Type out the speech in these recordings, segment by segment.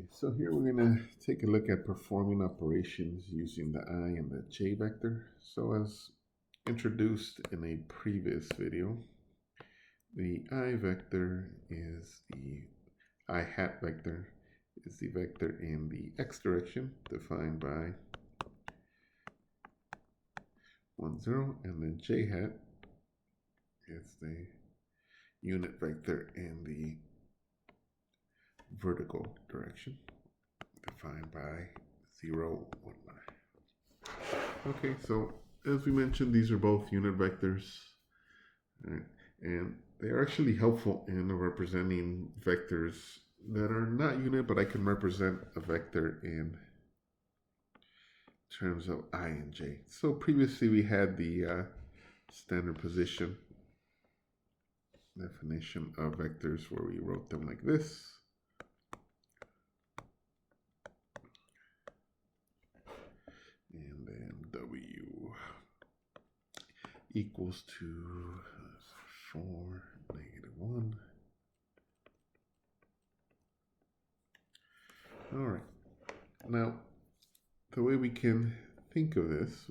Okay, so here we're going to take a look at performing operations using the I and the j vector. So as introduced in a previous video, the I vector is the I hat vector is the vector in the x direction defined by 1, 0, and then j hat is the unit vector in the vertical direction defined by 0, 1, 9. Okay, so as we mentioned, these are both unit vectors, right? And they are actually helpful in representing vectors that are not unit, but I can represent a vector in terms of I and j. So previously we had the standard position definition of vectors where we wrote them like this. And then W equals to 4, -1. All right. Now, the way we can think of this,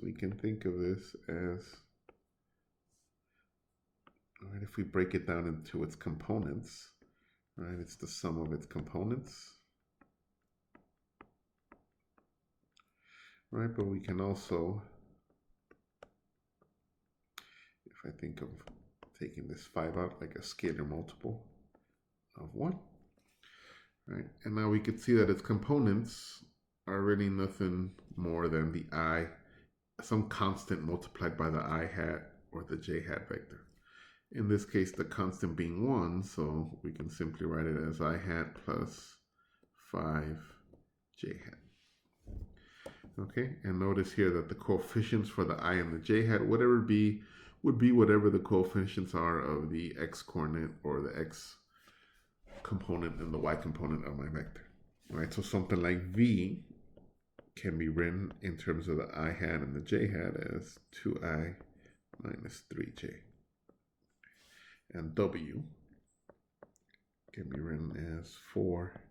as, all right, if we break it down into its components, right, it's the sum of its components. Right, but we can also, if I think of taking this 5 out like a scalar multiple of 1, right, and now we could see that its components are really nothing more than the I, some constant multiplied by the I hat or the j hat vector. In this case, the constant being 1, so we can simply write it as I hat plus 5 j hat. Okay, and notice here that the coefficients for the I and the j hat, whatever be, would be whatever the coefficients are of the x coordinate or the x component and the y component of my vector. Right, so something like v can be written in terms of the I hat and the j hat as 2i minus 3j. And w can be written as 4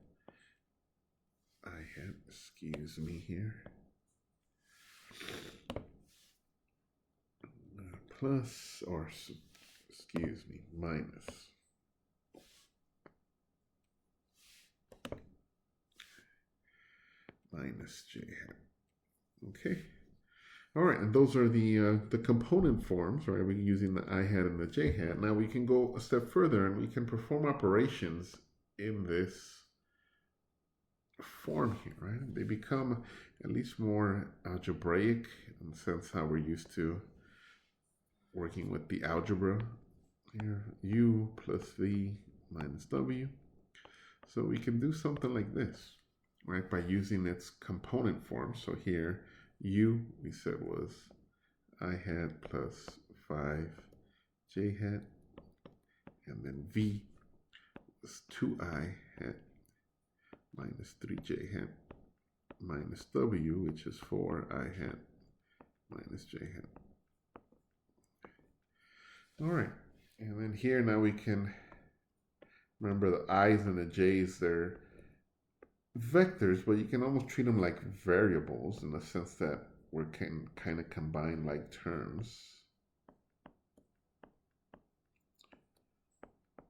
I hat, excuse me here, plus, or excuse me, minus j hat. Okay. All right, and those are the component forms, right? We're using the I hat and the j hat. Now we can go a step further and we can perform operations in this form here, right? They become at least more algebraic in the sense how we're used to working with the algebra here, u plus v minus w. So we can do something like this, right, by using its component form. So here, u we said was I hat plus 5 j hat, and then v was 2i hat minus 3j hat minus w, which is 4i hat minus j hat. All right, and then here now we can remember the i's and the j's, they're vectors, but you can almost treat them like variables in the sense that we can kind of combine like terms.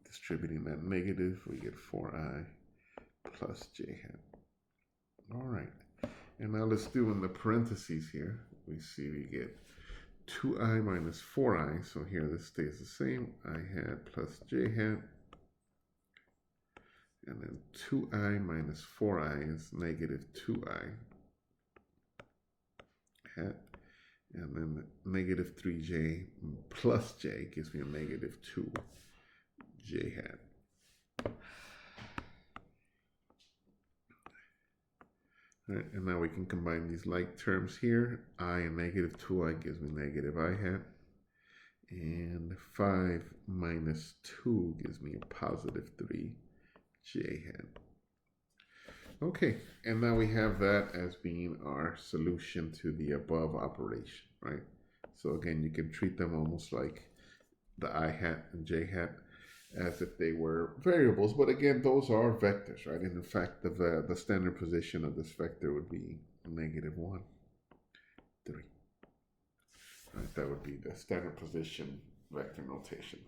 Distributing that negative, we get 4i plus j hat. All right, and now let's do in the parentheses here, we see we get 2i minus 4i, so here this stays the same, I hat plus j hat, and then 2i minus 4i is negative 2i hat, and then negative 3j plus j gives me a negative 2j hat. All right, and now we can combine these like terms here. I and negative 2i gives me negative I hat, and 5 minus 2 gives me a positive 3j hat. Okay, and now we have that as being our solution to the above operation, right? So again, you can treat them almost like the I hat and j hat. as if they were variables. But again, those are vectors, right? And in fact, the standard position of this vector would be -1, 3. Right, that would be the standard position vector notation.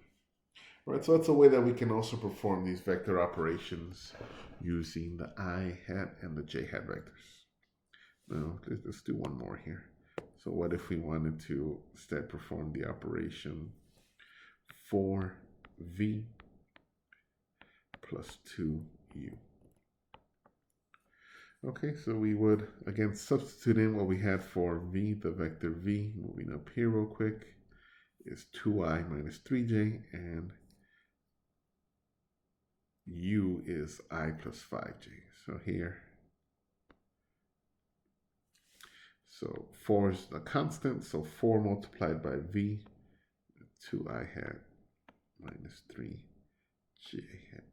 Right, so that's a way that we can also perform these vector operations using the I hat and the j hat vectors. Now, let's do one more here. So what if we wanted to instead perform the operation 4v plus 2u? Okay, so we would, again, substitute in what we had for v, the vector v, moving up here real quick, is 2i minus 3j, and u is I plus 5j. So here, so 4 is a constant, so 4 multiplied by v, 2i hat minus 3j hat.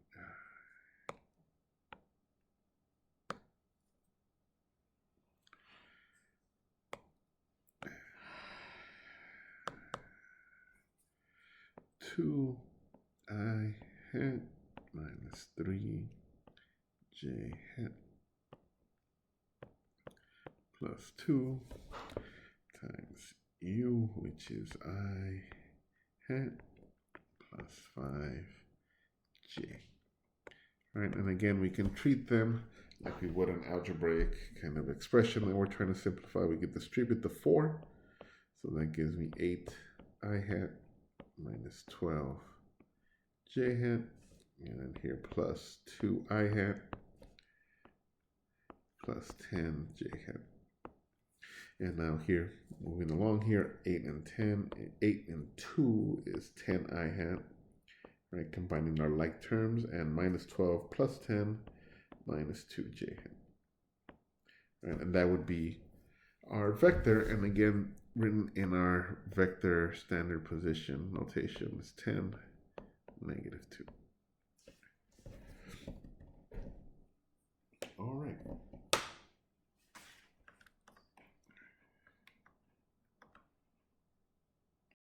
Two I hat minus 3j hat plus 2 times u, which is I hat plus 5j. Right, and again, we can treat them like we would an algebraic kind of expression that we're trying to simplify. We could distribute the 4, so that gives me 8 I hat minus 12 j hat, and then here plus 2 I hat plus 10 j hat. And now here, moving along here, 8 and 10, 8 and 2 is 10 I hat, right? Combining our like terms, and minus 12 plus 10 minus 2 j hat. Right, and that would be our vector, and again, written in our vector standard position notation is 10, -2.